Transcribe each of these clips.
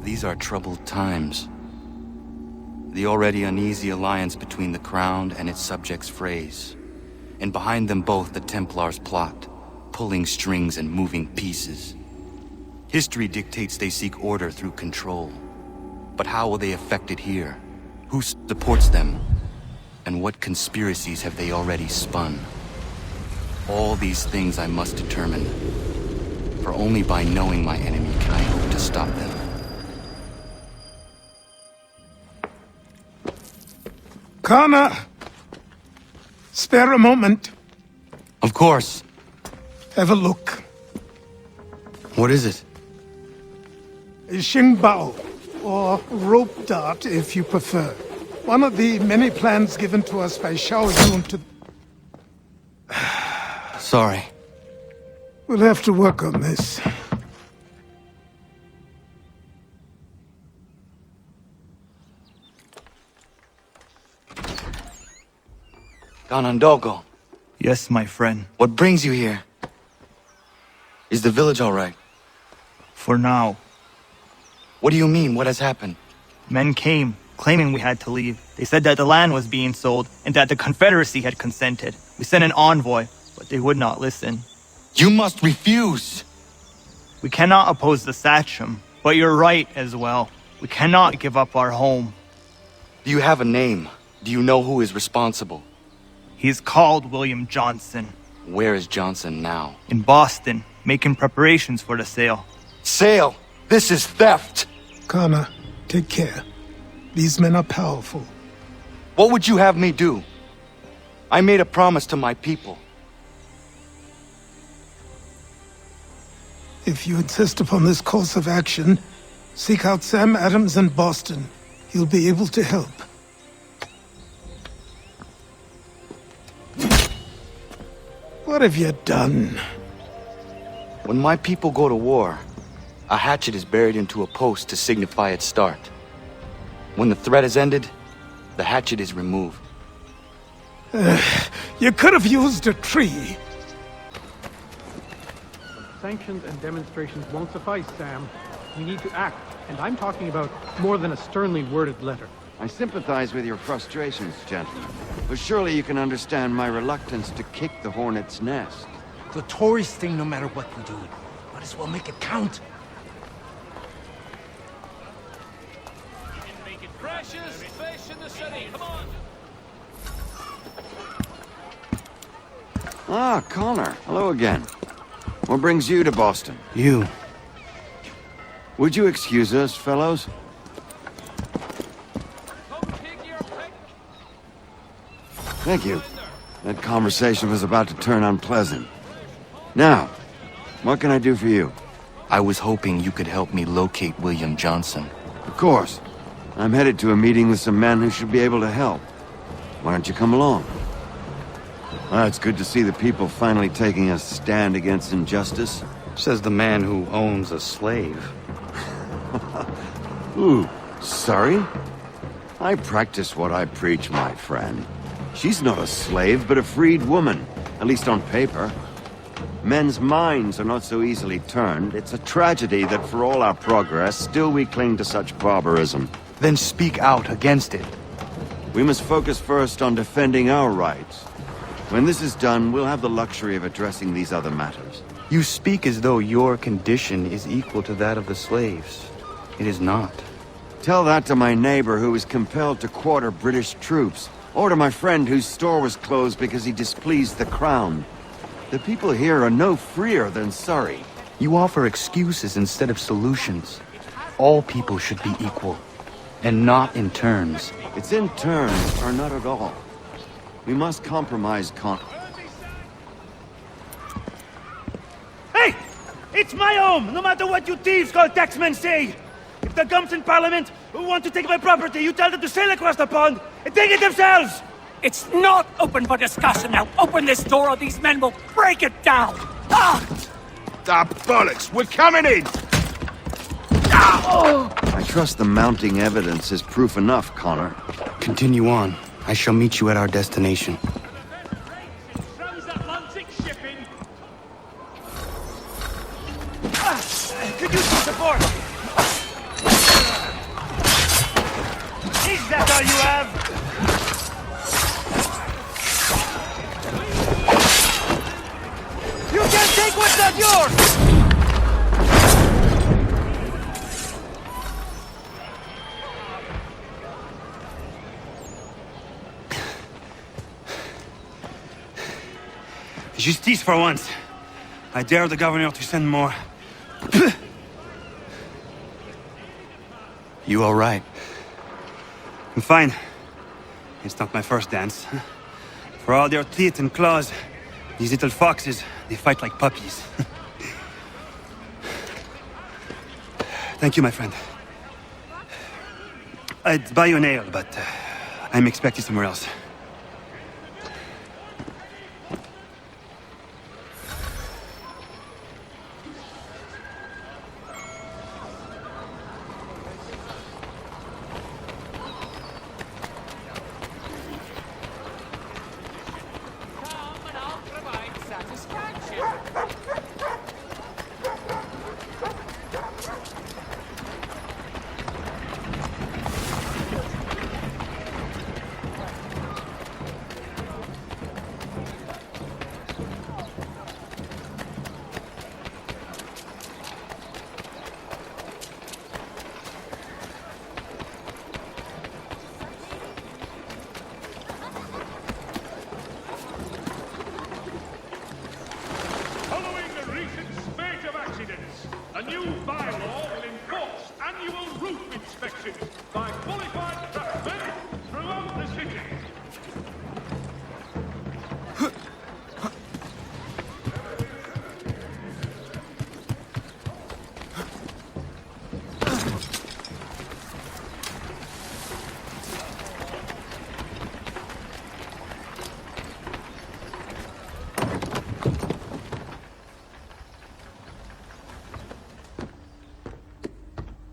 These are troubled times. The already uneasy alliance between the Crown and its subjects frays. And behind them both the Templars plot, pulling strings and moving pieces. History dictates they seek order through control. But how will they affect it here? Who supports them? And what conspiracies have they already spun? All these things I must determine. For only by knowing my enemy can I hope to stop them. Connor! Spare a moment. Of course. Have a look. What is it? Xingbao, or rope dart if you prefer. One of the many plans given to us by Xiao Yun to... Sorry. We'll have to work on this. Ganondogo, Yes, my friend. what brings you here? Is the village all right? For now. What do you mean? What has happened? Men came, claiming we had to leave. They said that the land was being sold, and that the Confederacy had consented. We sent an envoy, but they would not listen. You must refuse! We cannot oppose the Sachem, but you're right as well. We cannot give up our home. Do you have a name? Do you know who is responsible? He's called William Johnson. Where is Johnson now? In Boston, making preparations for the sale. Sale! This is theft! Connor, take care. These men are powerful. What would you have me do? I made a promise to my people. If you insist upon this course of action, seek out Sam Adams in Boston. He'll be able to help. What have you done? When my people go to war, a hatchet is buried into a post to signify its start. When the threat is ended, the hatchet is removed. You could have used a tree. Sanctions and demonstrations won't suffice, Sam. We need to act, and I'm talking about more than a sternly worded letter. I sympathize with your frustrations, gentlemen, but surely you can understand my reluctance to kick the hornet's nest. The tourist thing, no matter what we do, might as well make it count. Precious fish in the city, come on! Ah, Connor. Hello again. What brings you to Boston? You. Would you excuse us, fellows? Thank you. That conversation was about to turn unpleasant. Now, what can I do for you? I was hoping you could help me locate William Johnson. Of course. I'm headed to a meeting with some men who should be able to help. Why don't you come along? It's good to see the people finally taking a stand against injustice. Says the man who owns a slave. Ooh, sorry? I practice what I preach, my friend. She's not a slave, but a freed woman, at least on paper. Men's minds are not so easily turned. It's a tragedy that for all our progress, still we cling to such barbarism. Then speak out against it. We must focus first on defending our rights. When this is done, we'll have the luxury of addressing these other matters. You speak as though your condition is equal to that of the slaves. It is not. Tell that to my neighbor who was compelled to quarter British troops, or to my friend whose store was closed because he displeased the Crown. The people here are no freer than Surrey. You offer excuses instead of solutions. All people should be equal, and not in turns. It's in turns, or not at all. We must compromise Hey! It's my home, no matter what you thieves called taxmen say! If the gums in Parliament who want to take my property, you tell them to sail across the pond and take it themselves! It's not open for discussion now. Open this door or these men will break it down! Ah! Ah, bollocks! We're coming in! Ah! I trust the mounting evidence is proof enough, Connor. Continue on. I shall meet you at our destination. Transatlantic shipping! Could use some support! all you have? You can't take what's not yours! Justice for once. I dare the governor to send more. You all right? I'm fine. It's not my first dance. For all their teeth and claws, these little foxes, they fight like puppies. Thank you, my friend. I'd buy you an ale, but I'm expected somewhere else. Following the recent spate of accidents, a new bylaw will enforce annual roof inspections by qualified craftsmen throughout the city.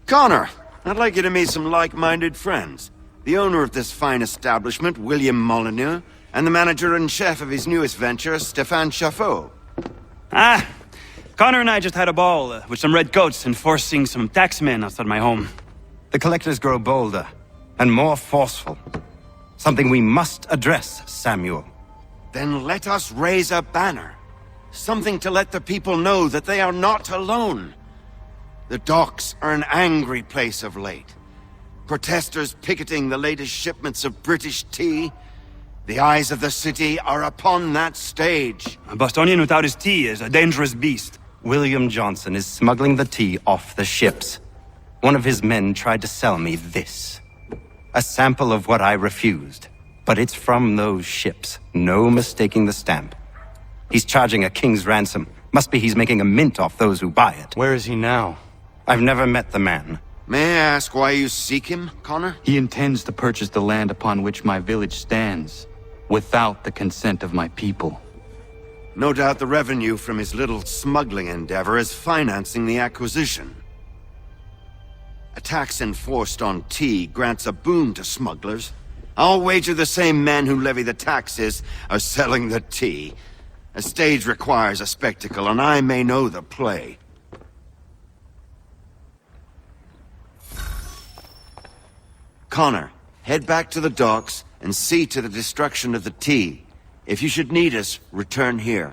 Connor, I'd like you to meet some like-minded friends. The owner of this fine establishment, William Molyneux, and the manager and chef of his newest venture, Stéphane Chaffeau. Ah, Connor and I just had a ball with some redcoats enforcing some taxmen outside my home. The collectors grow bolder and more forceful. Something we must address, Samuel. Then let us raise a banner. Something to let the people know that they are not alone. The docks are an angry place of late. Protesters picketing the latest shipments of British tea. The eyes of the city are upon that stage. A Bostonian without his tea is a dangerous beast. William Johnson is smuggling the tea off the ships. One of his men tried to sell me this. A sample of what I refused. But it's from those ships. No mistaking the stamp. He's charging a king's ransom. Must be he's making a mint off those who buy it. Where is he now? I've never met the man. May I ask why you seek him, Connor? He intends to purchase the land upon which my village stands, without the consent of my people. No doubt the revenue from his little smuggling endeavor is financing the acquisition. A tax enforced on tea grants a boon to smugglers. I'll wager the same men who levy the taxes are selling the tea. A stage requires a spectacle, and I may know the play. Connor, head back to the docks and see to the destruction of the tea. If you should need us, return here.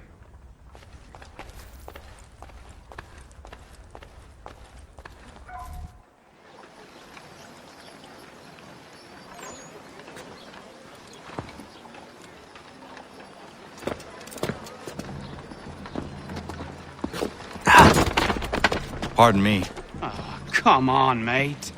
Pardon me. Oh, come on, mate.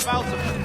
whereabouts of them.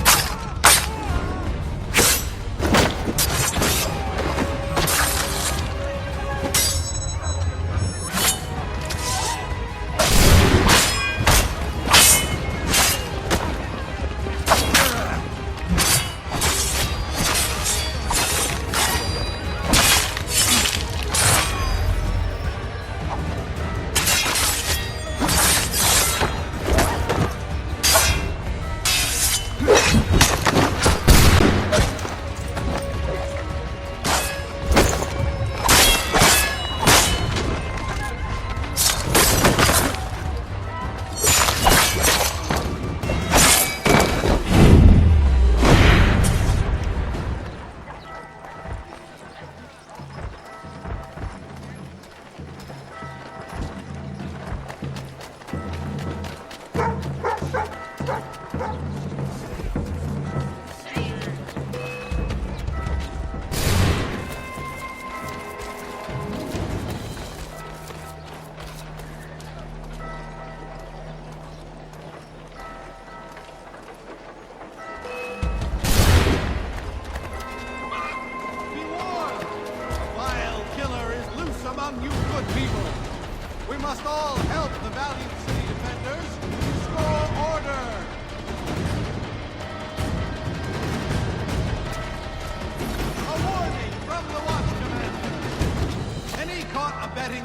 Abetting